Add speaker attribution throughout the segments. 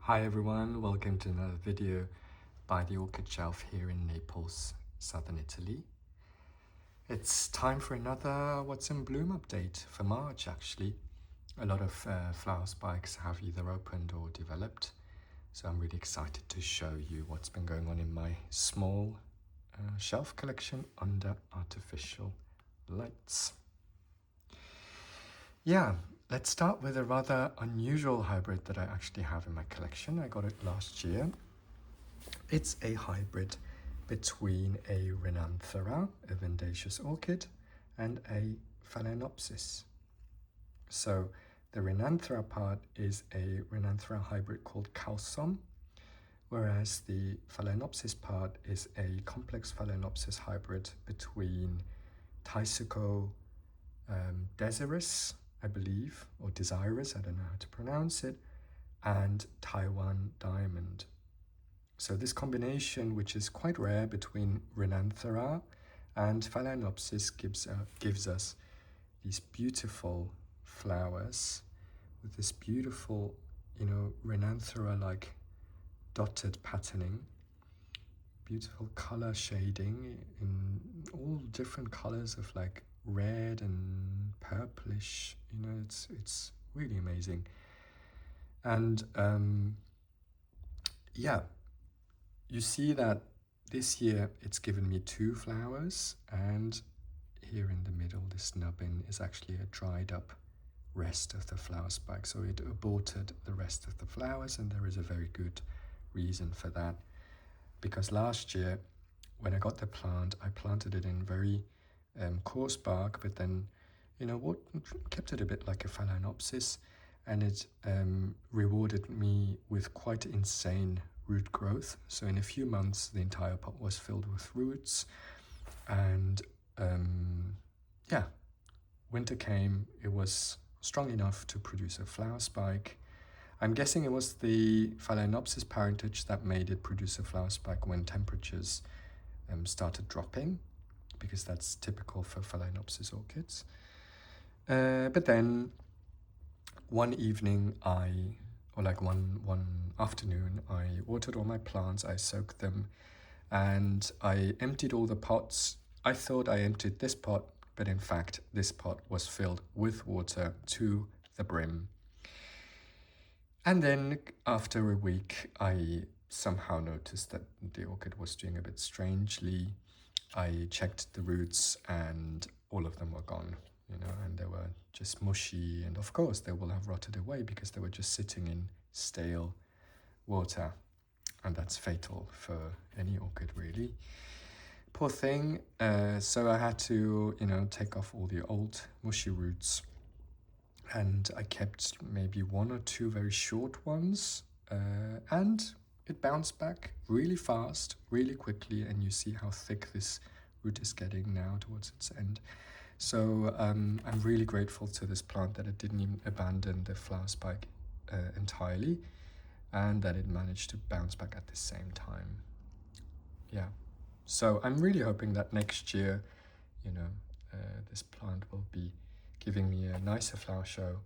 Speaker 1: Hi everyone, welcome to another video by the Orchid Shelf here in Naples, southern Italy. It's time for another What's in Bloom update for March actually. A lot of flower spikes have either opened or developed, so I'm really excited to show you what's been going on in my small shelf collection under artificial lights. Yeah, let's start with a rather unusual hybrid that I actually have in my collection. I got it last year. It's a hybrid between a Renanthera, a vindaceous orchid, and a Phalaenopsis. So the Renanthera part is a Renanthera hybrid called Kalsom, whereas the Phalaenopsis part is a complex Phalaenopsis hybrid between Taisuco, Desirous, I believe, or Desirous, I don't know how to pronounce it, and Taiwan diamond. So this combination, which is quite rare between Renanthera and Phalaenopsis, gives us these beautiful flowers with this beautiful, Renanthera-like dotted patterning, beautiful color shading in all different colors of like red and purplish. It's really amazing. And yeah, you see that this year it's given me 2 flowers, and here in the middle this nubbin is actually a dried up rest of the flower spike, so it aborted the rest of the flowers, and there is a very good reason for that, because last year when I got the plant I planted it in very coarse bark, but then what kept it a bit like a Phalaenopsis, and it rewarded me with quite insane root growth. So in a few months the entire pot was filled with roots, and yeah, winter came, it was strong enough to produce a flower spike. I'm guessing it was the Phalaenopsis parentage that made it produce a flower spike when temperatures started dropping, because that's typical for Phalaenopsis orchids. But then one evening one afternoon, I watered all my plants, I soaked them, and I emptied all the pots. I thought I emptied this pot, but in fact this pot was filled with water to the brim. And then after a week I somehow noticed that the orchid was doing a bit strangely. I checked the roots and all of them were gone, and they were just mushy, and of course they will have rotted away because they were just sitting in stale water, and that's fatal for any orchid really. Poor thing. So I had to take off all the old mushy roots, and I kept maybe 1 or 2 very short ones, and it bounced back really fast, really quickly, and you see how thick this root is getting now towards its end. So I'm really grateful to this plant that it didn't even abandon the flower spike entirely, and that it managed to bounce back at the same time. Yeah, so I'm really hoping that next year, this plant will be giving me a nicer flower show.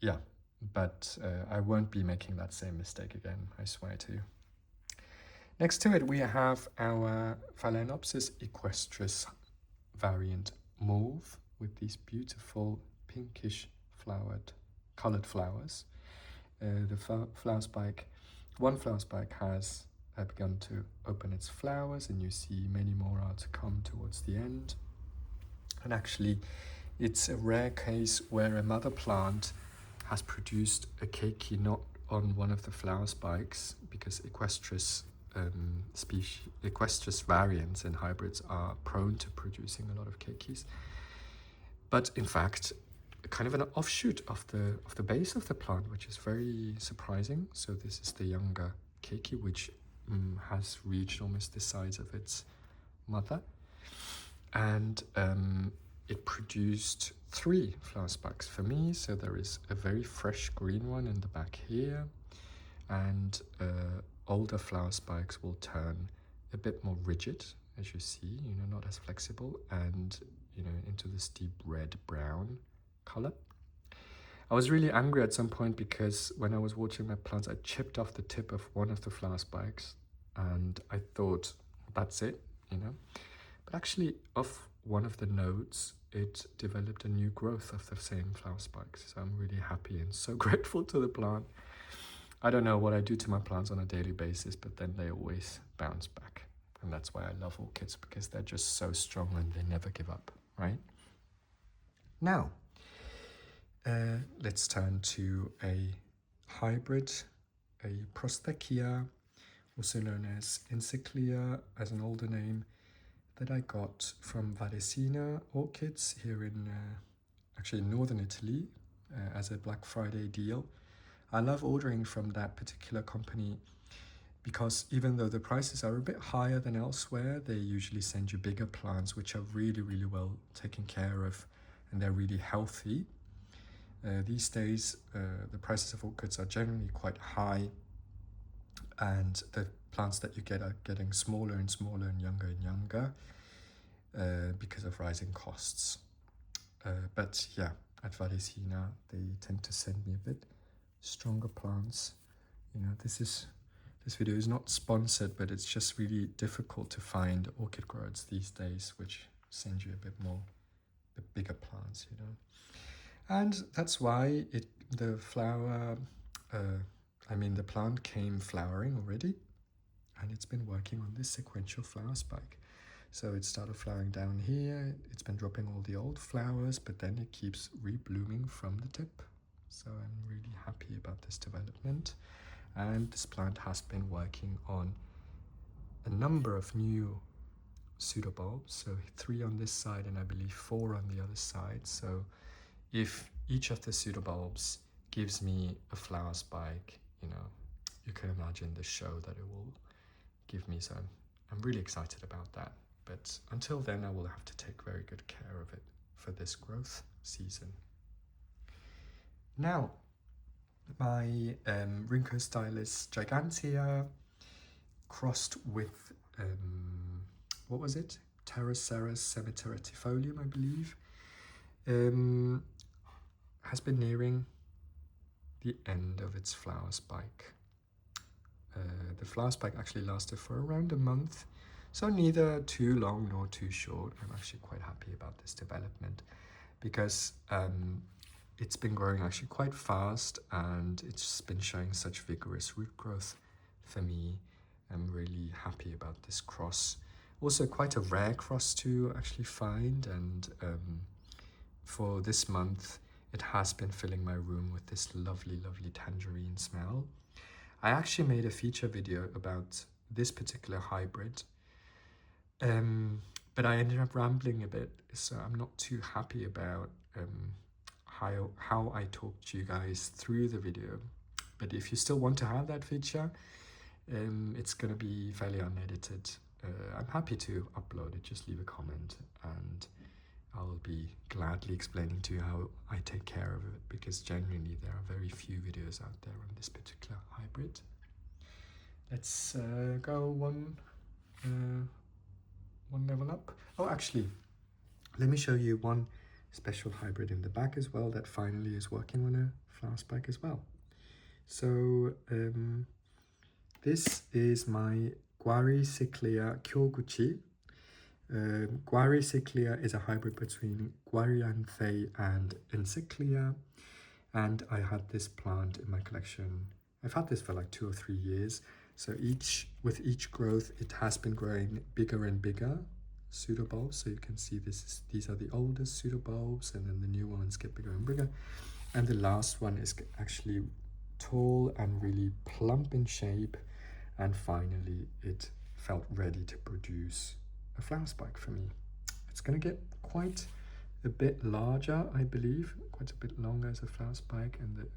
Speaker 1: Yeah, but I won't be making that same mistake again, I swear to you. Next to it we have our Phalaenopsis equestris variant Mauve, with these beautiful pinkish colored flowers. The flower spike, one flower spike has begun to open its flowers, and you see many more are to come towards the end. And actually it's a rare case where a mother plant has produced a keiki not on one of the flower spikes, because equestris variants and hybrids are prone to producing a lot of keikis, but in fact kind of an offshoot of the base of the plant, which is very surprising. So this is the younger keiki, which has reached almost the size of its mother, and it produced 3 flower spikes for me. So there is a very fresh green one in the back here, and older flower spikes will turn a bit more rigid, as you see, not as flexible, and into this deep red brown color. I was really angry at some point because when I was watering my plants, I chipped off the tip of one of the flower spikes, and I thought, that's it, you know. But actually, off one of the nodes, it developed a new growth of the same flower spikes. So I'm really happy and so grateful to the plant. I don't know what I do to my plants on a daily basis, but then they always bounce back. And that's why I love orchids, because they're just so strong and they never give up, right? Now, let's turn to a hybrid, a Prosthechea, also known as Encyclia as an older name, that I got from Varesina Orchids here in actually northern Italy as a Black Friday deal. I love ordering from that particular company because even though the prices are a bit higher than elsewhere, they usually send you bigger plants which are really, really well taken care of, and they're really healthy. These days, the prices of orchids are generally quite high, and the plants that you get are getting smaller and smaller and younger because of rising costs. But yeah, at Varesina, they tend to send me a bit stronger plants. You know, this video is not sponsored, but it's just really difficult to find orchid growers these days which send you a bit more, the bigger plants, you know. And that's why the plant came flowering already, and it's been working on this sequential flower spike. So it started flowering down here, it's been dropping all the old flowers, but then it keeps reblooming from the tip. So I'm really happy about this development. And this plant has been working on a number of new pseudobulbs, so 3 on this side and I believe 4 on the other side. So if each of the pseudobulbs gives me a flower spike, you know, you can imagine the show that it will give me. So I'm really excited about that. But until then, I will have to take very good care of it for this growth season. Now, my Rhychostylis gigantea crossed with, what was it? Pteroceras semiteretifolium, I believe, has been nearing the end of its flower spike. The flower spike actually lasted for around a month, so neither too long nor too short. I'm actually quite happy about this development because it's been growing actually quite fast and it's been showing such vigorous root growth for me. I'm really happy about this cross. Also quite a rare cross to actually find, and for this month it has been filling my room with this lovely, lovely tangerine smell. I actually made a feature video about this particular hybrid, but I ended up rambling a bit, so I'm not too happy about how I talked to you guys through the video. But if you still want to have that feature, it's going to be fairly unedited. I'm happy to upload it, just leave a comment and I'll be gladly explaining to you how I take care of it, because genuinely there are very few videos out there on this particular hybrid. Let's go one level up. Oh, actually, let me show you one special hybrid in the back as well that finally is working on a flower spike as well. So this is my Guaricyclia Kyoguchi. Guaricyclia is a hybrid between Guarianthe and Encyclia, and I had this plant in my collection. I've had this for like 2 or 3 years. So with each growth, it has been growing bigger and bigger pseudobulbs. So you can see these are the oldest pseudobulbs, and then the new ones get bigger and bigger. And the last one is actually tall and really plump in shape. And finally, it felt ready to produce a flower spike for me. It's going to get quite a bit larger, I believe, quite a bit longer as a flower spike, and it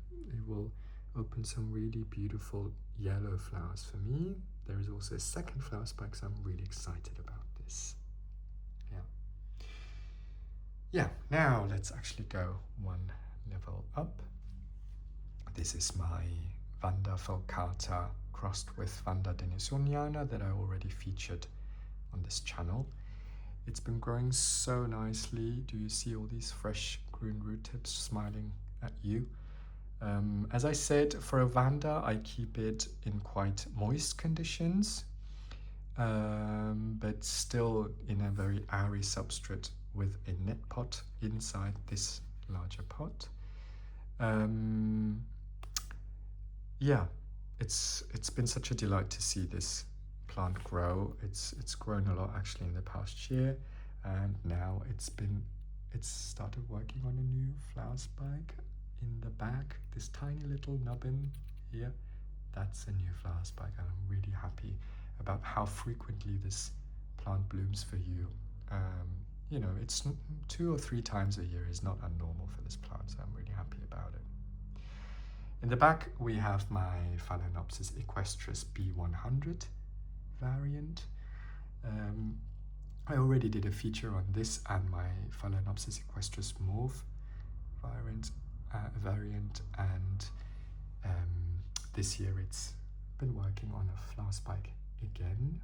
Speaker 1: will open some really beautiful yellow flowers for me. There is also a second flower spike, so I'm really excited about this. Yeah, now let's actually go one level up. This is my Vanda falcata crossed with Vanda denisoniana that I already featured on this channel. It's been growing so nicely. Do you see all these fresh green root tips smiling at you? As I said, for a Vanda, I keep it in quite moist conditions, but still in a very airy substrate with a net pot inside this larger pot. Yeah, it's been such a delight to see this plant grow. It's grown a lot actually in the past year, and now it's started working on a new flower spike in the back. This tiny little nubbin here, that's a new flower spike, and I'm really happy about how frequently this plant blooms for you. You know, it's 2 or 3 times a year is not unnormal for this plant, so I'm really happy about it. In the back, we have my Phalaenopsis equestris B100 variant. I already did a feature on this and my Phalaenopsis equestris Mauve variant, and this year it's been working on a flower spike again.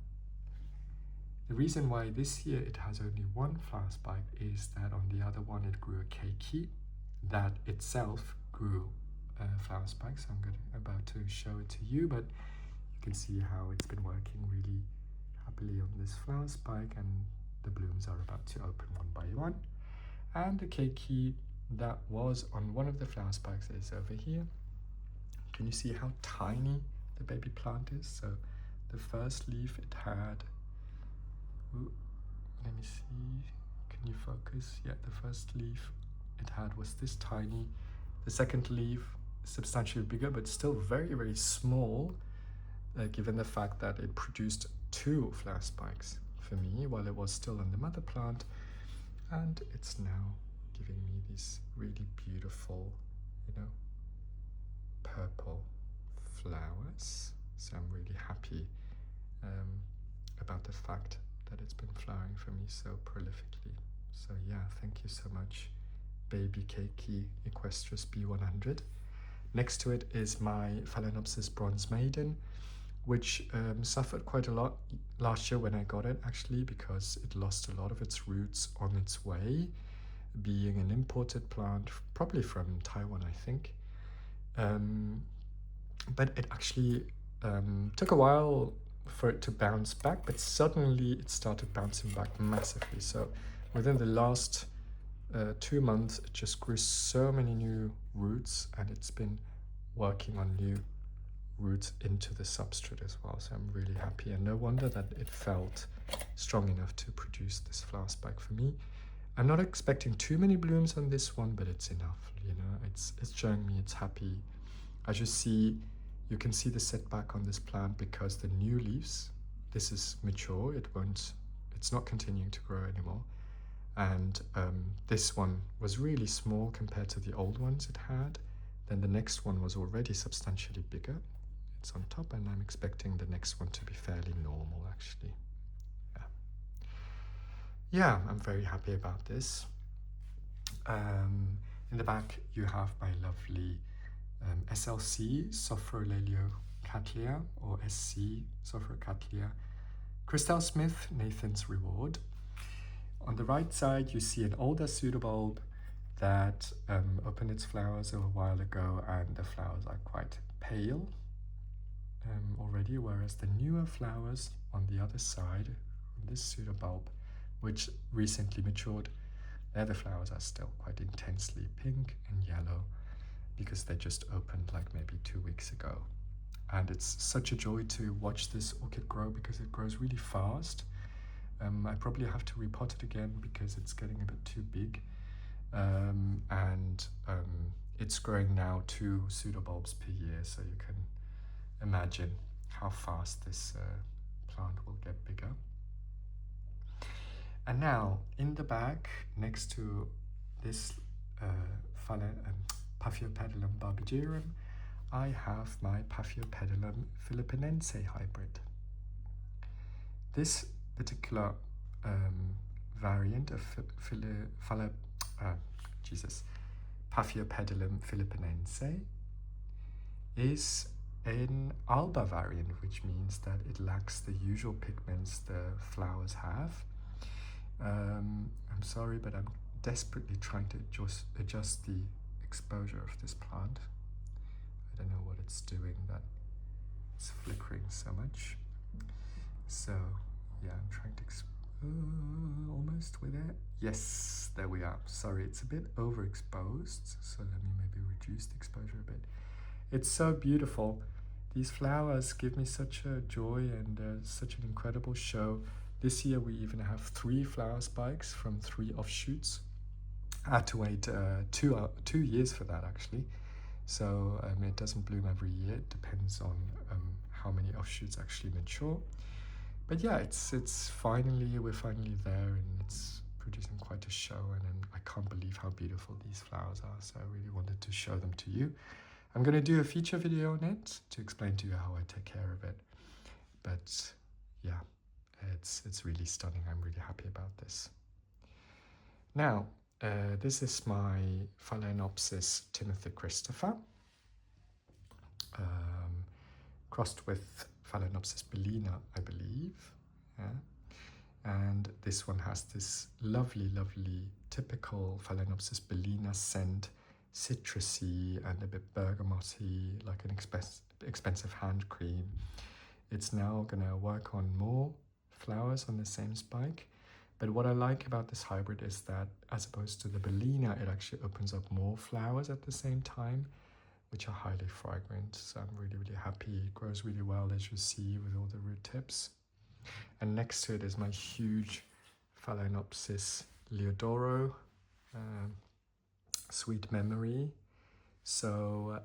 Speaker 1: The reason why this year it has only one flower spike is that on the other one it grew a keiki that itself grew flower spikes. I'm about to show it to you, but you can see how it's been working really happily on this flower spike, and the blooms are about to open one by one. And the keiki that was on one of the flower spikes is over here. Can you see how tiny the baby plant is? So the first leaf it had, let me see, can you focus? Yeah, the first leaf it had was this tiny. The second leaf substantially bigger, but still very, very small, given the fact that it produced 2 flower spikes for me while it was still on the mother plant, and it's now giving me these really beautiful, you know, purple flowers. So I'm really happy about the fact that it's been flowering for me so prolifically. So yeah, thank you so much, baby keiki equestris B100. Next to it is my Phalaenopsis Bronze Maiden, which suffered quite a lot last year when I got it, actually, because it lost a lot of its roots on its way, being an imported plant, probably from Taiwan, I think. But it actually took a while for it to bounce back, but suddenly it started bouncing back massively. So within the last 2 months, it just grew so many new roots, and it's been working on new roots into the substrate as well. So I'm really happy, and no wonder that it felt strong enough to produce this flower spike for me. I'm not expecting too many blooms on this one, but it's enough, you know, it's showing me it's happy. As you see, you can see the setback on this plant because the new leaves, this is mature, it's not continuing to grow anymore. And this one was really small compared to the old ones it had. Then the next one was already substantially bigger. It's on top, and I'm expecting the next one to be fairly normal, actually. Yeah, I'm very happy about this. In the back, you have my lovely SLC, Sophro laelio cattleya, or SC, Sophro cattleya, Crystelle Smith, Nathan's Reward. On the right side, you see an older pseudobulb that opened its flowers a while ago, and the flowers are quite pale already, whereas the newer flowers on the other side, on this pseudobulb, which recently matured, there the flowers are still quite intensely pink and yellow because they just opened like maybe 2 weeks ago. And it's such a joy to watch this orchid grow because it grows really fast. I probably have to repot it again because it's getting a bit too big. It's growing now 2 pseudobulbs per year, so you can imagine how fast this plant will get bigger. And now, in the back, next to this Paphiopedilum barbigerum, I have my Paphiopedilum philipinense hybrid. This particular variant of Paphiopedilum philipinense is an alba variant, which means that it lacks the usual pigments the flowers have. I'm sorry, but I'm desperately trying to adjust the exposure of this plant. it's doing that it's flickering so much. So yeah, I'm trying to almost with it. Yes, there we are. Sorry, it's a bit overexposed, so let me maybe reduce the exposure a bit. It's so beautiful. These flowers give me such a joy and such an incredible show. This year we even have 3 flower spikes from 3 offshoots. I had to wait 2 years for that actually. So it doesn't bloom every year. It depends on how many offshoots actually mature. But yeah, we're finally there, and it's producing quite a show, and I can't believe how beautiful these flowers are. So I really wanted to show them to you. I'm going to do a feature video on it to explain to you how I take care of it. But yeah, it's really stunning. I'm really happy about this. Now, this is my Phalaenopsis Timothy Christopher, crossed with Phalaenopsis bellina, I believe. Yeah. And this one has this lovely, lovely, typical Phalaenopsis bellina scent, citrusy and a bit bergamoty, like an expensive hand cream. It's now going to work on more flowers on the same spike. But what I like about this hybrid is that, as opposed to the bellina, it actually opens up more flowers at the same time, which are highly fragrant. So I'm really, really happy. It grows really well, as you see, with all the root tips. And next to it is my huge Phalaenopsis Liodoro, Sweet Memory. So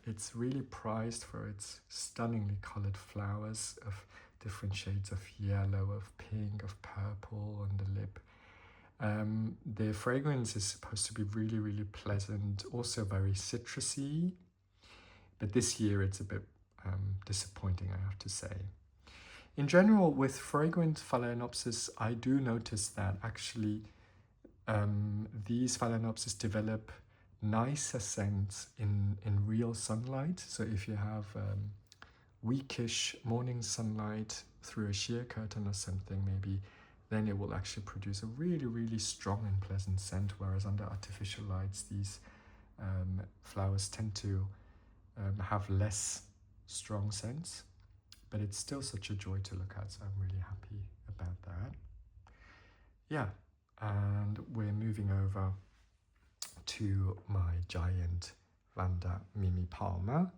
Speaker 1: it's really prized for its stunningly colored flowers of different shades of yellow, of pink, of purple on the lip. The fragrance is supposed to be really, really pleasant, also very citrusy. But this year it's a bit disappointing, I have to say. In general, with fragrant Phalaenopsis, I do notice that actually these Phalaenopsis develop nicer scents in real sunlight. So if you have weakish morning sunlight through a sheer curtain or something, maybe, then it will actually produce a really, really strong and pleasant scent, whereas under artificial lights, these flowers tend to have less strong scents. But it's still such a joy to look at, so I'm really happy about that. Yeah, and we're moving over to my giant Vanda Mimi Palmer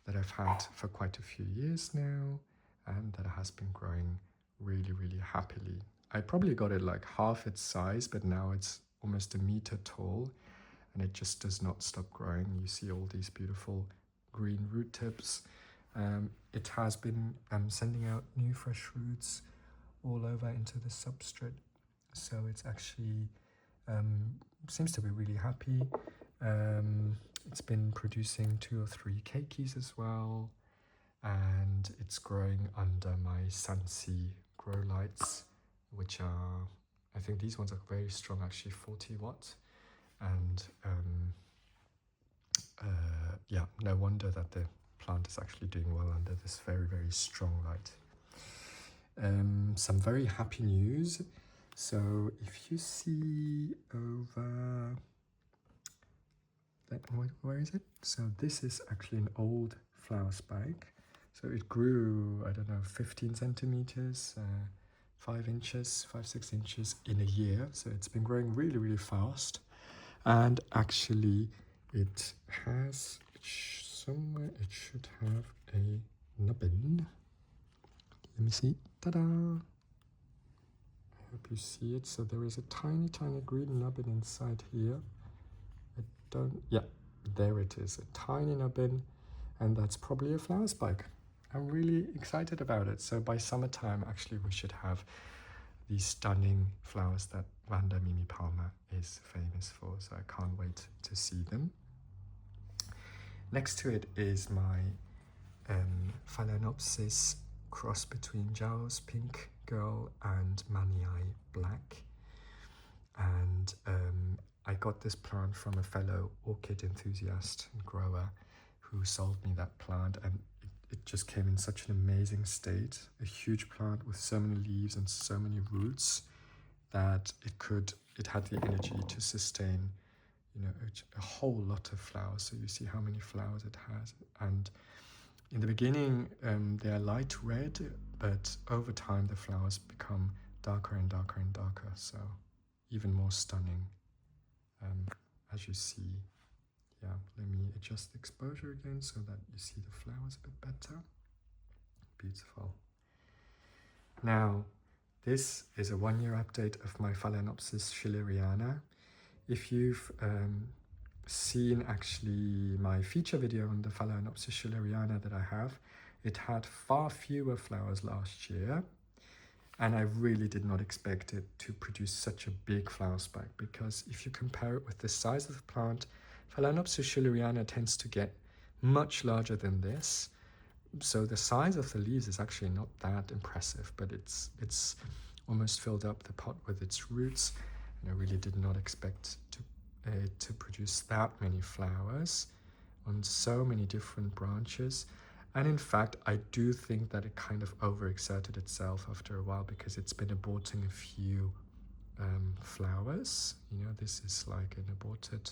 Speaker 1: that I've had for quite a few years now, and that has been growing really, really happily. I probably got it like half its size, but now it's almost a meter tall, and it just does not stop growing. You see all these beautiful green root tips. It has been sending out new fresh roots all over into the substrate, so it's actually seems to be really happy. It's been producing 2 or 3 keikis as well, and it's growing under my Sansi grow lights, which are, I think these ones are very strong, actually 40 watts, and yeah, no wonder that the plant is actually doing well under this very, very strong light. Some very happy news. So if you see over that, where is it? So this is actually an old flower spike. So it grew, I don't know, 15 centimeters, 5 inches, 5-6 inches in a year. So it's been growing really, really fast. And actually it has somewhere, it should have a nubbin. Let me see. Ta-da! I hope you see it. So there is a tiny, tiny green nubbin inside here. Yeah, there it is, a tiny nubbin, and that's probably a flower spike. I'm really excited about it. So by summertime, actually, we should have these stunning flowers that Vanda Mimi Palmer is famous for. So I can't wait to see them. Next to it is my Phalaenopsis cross between Zhao's Pink Girl and Maniai Black. And I got this plant from a fellow orchid enthusiast and grower who sold me that plant, and it just came in such an amazing state. A huge plant with so many leaves and so many roots that it had the energy to sustain, you know, a whole lot of flowers. So you see how many flowers it has. And in the beginning, they are light red, but over time the flowers become darker and darker and darker. So even more stunning, as you see. Yeah, let me adjust the exposure again so that you see the flowers a bit better. Beautiful. Now, this is a 1-year update of my Phalaenopsis schilleriana. If you've seen actually my feature video on the Phalaenopsis schilleriana that I have, it had far fewer flowers last year, and I really did not expect it to produce such a big flower spike, because if you compare it with the size of the plant, Phalaenopsis schilleriana tends to get much larger than this. So the size of the leaves is actually not that impressive, but it's almost filled up the pot with its roots, and I really did not expect to produce that many flowers on so many different branches. And in fact, I do think that it kind of overexerted itself after a while, because it's been aborting a few flowers. You know, this is like an aborted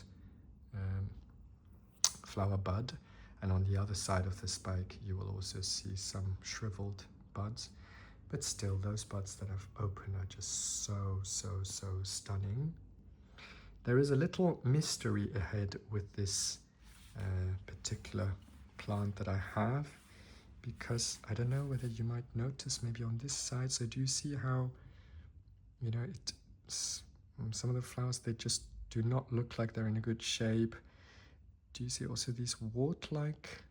Speaker 1: flower bud. And on the other side of the spike, you will also see some shriveled buds. But still, those buds that have opened are just so stunning. There is a little mystery ahead with this particular plant that I have, because I don't know whether you might notice maybe on this side. So do you see how, you know, some of the flowers, they just do not look like they're in a good shape. Do you see also these wart-like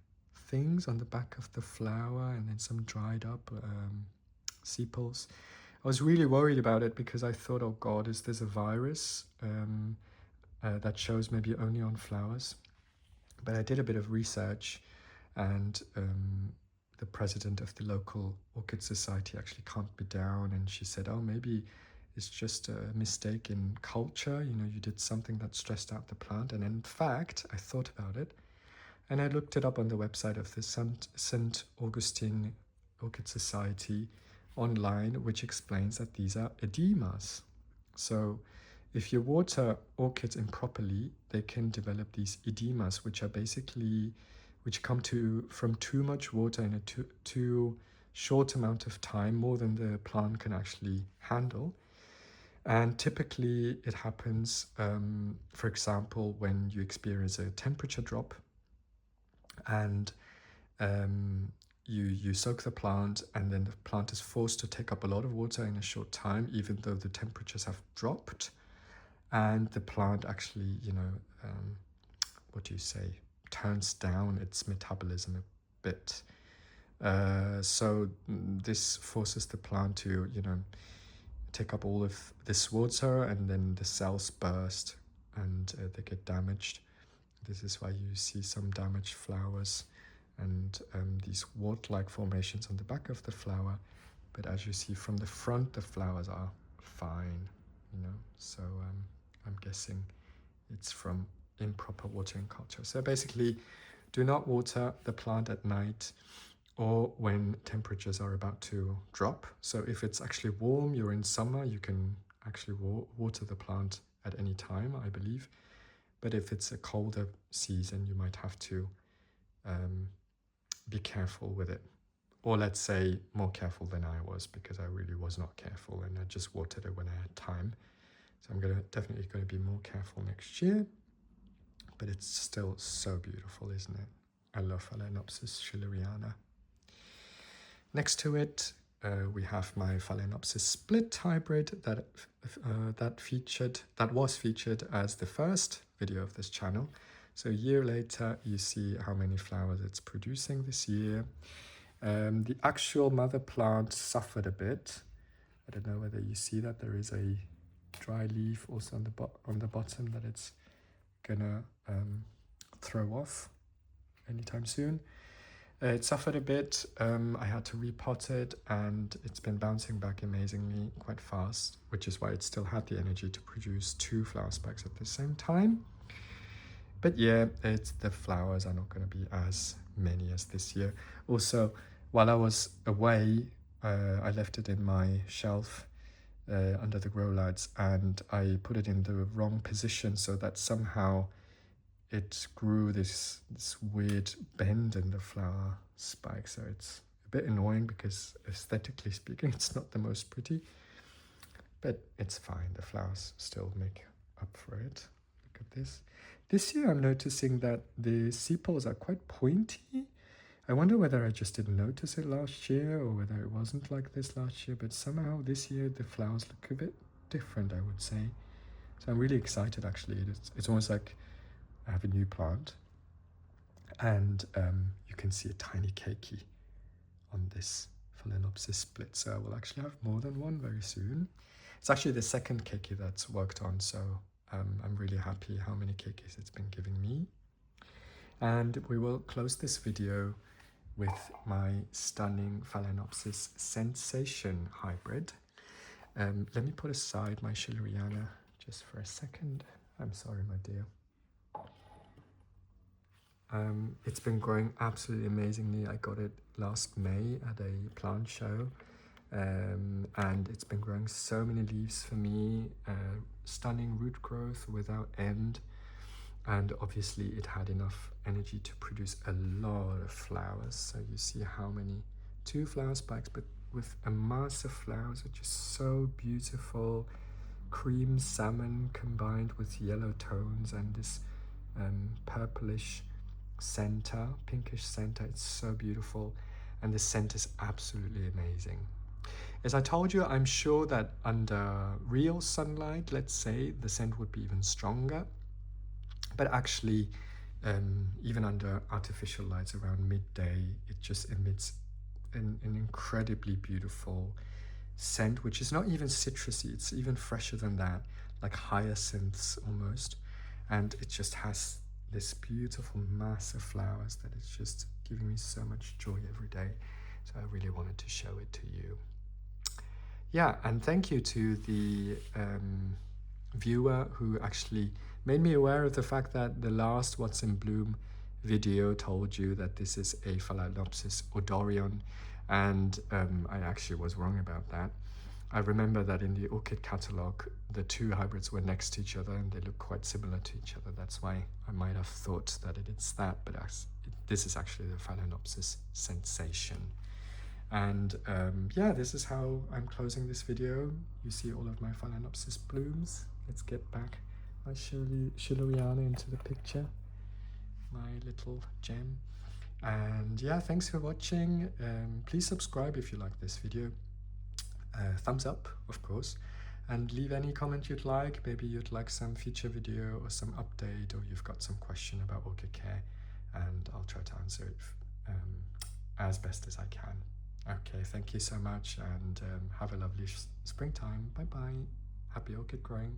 Speaker 1: things on the back of the flower, and then some dried up sepals? I was really worried about it, because I thought, oh God, is this a virus that shows maybe only on flowers? But I did a bit of research, and the president of the local Orchid Society actually calmed me down, and she said, oh, maybe it's just a mistake in culture. You know, you did something that stressed out the plant. And in fact, I thought about it, and I looked it up on the website of the St. Augustine Orchid Society online, which explains that these are edemas. So if you water orchids improperly, they can develop these edemas, which are basically, which come from too much water in a too short amount of time, more than the plant can actually handle. And typically it happens, for example, when you experience a temperature drop, and you soak the plant, and then the plant is forced to take up a lot of water in a short time, even though the temperatures have dropped, and the plant actually, you know, what do you say, turns down its metabolism a bit. So this forces the plant to, you know, take up all of this water, and then the cells burst, and they get damaged. This is why you see some damaged flowers and these wart-like formations on the back of the flower. But as you see from the front, the flowers are fine, you know. So I'm guessing it's from improper watering culture. So basically, do not water the plant at night or when temperatures are about to drop. So if it's actually warm, you're in summer, you can actually water the plant at any time, I believe. But if it's a colder season, you might have to be careful with it. Or let's say more careful than I was, because I really was not careful, and I just watered it when I had time. So I'm definitely going to be more careful next year. But it's still so beautiful, isn't it? I love Phalaenopsis schilleriana. Next to it, we have my Phalaenopsis Split hybrid that was featured as the first video of this channel. So a year later, you see how many flowers it's producing this year. The actual mother plant suffered a bit. I don't know whether you see that there is a dry leaf also on the bottom that it's gonna throw off anytime soon. It suffered a bit. I had to repot it, and it's been bouncing back amazingly quite fast, which is why it still had the energy to produce 2 flower spikes at the same time. But yeah, the flowers are not going to be as many as this year. Also, while I was away, I left it in my shelf under the grow lights, and I put it in the wrong position so that somehow it grew this weird bend in the flower spike. So it's a bit annoying because aesthetically speaking it's not the most pretty, but it's fine. The flowers still make up for it. Look at this. This year I'm noticing that the sepals are quite pointy. I wonder whether I just didn't notice it last year or whether it wasn't like this last year, but somehow this year the flowers look a bit different, I would say. So I'm really excited actually. It's almost like I have a new plant, and you can see a tiny keiki on this Phalaenopsis Split. So I will actually have more than one very soon. It's actually the second keiki that's worked on, so I'm really happy how many keikis it's been giving me. And we will close this video with my stunning Phalaenopsis Sensation hybrid. Let me put aside my Schilleriana just for a second. I'm sorry, my dear. It's been growing absolutely amazingly. I got it last May at a plant show, and it's been growing so many leaves for me, stunning root growth without end, and obviously it had enough energy to produce a lot of flowers. So you see how many, 2 flower spikes, but with a mass of flowers which is so beautiful, cream salmon combined with yellow tones and this purplish center, pinkish center. It's so beautiful, and the scent is absolutely amazing. As I told you, I'm sure that under real sunlight, let's say, the scent would be even stronger, but actually even under artificial lights around midday, it just emits an incredibly beautiful scent, which is not even citrusy, it's even fresher than that, like hyacinths almost, and it just has this beautiful mass of flowers that is just giving me so much joy every day. So I really wanted to show it to you. Yeah, and thank you to the viewer who actually made me aware of the fact that the last What's in Bloom video told you that this is a Phalaenopsis odorion, and I actually was wrong about that. I remember that in the orchid catalogue, the 2 hybrids were next to each other and they look quite similar to each other. That's why I might have thought that it's that, but this is actually the Phalaenopsis Sensation. And yeah, this is how I'm closing this video. You see all of my Phalaenopsis blooms. Let's get back my Schilleriana into the picture, my little gem. And yeah, thanks for watching. Please subscribe if you like this video. Thumbs up, of course, and leave any comment you'd like. Maybe you'd like some future video or some update, or you've got some question about orchid care, and I'll try to answer it as best as I can. Okay, thank you so much, and have a lovely springtime. Bye bye. Happy orchid growing.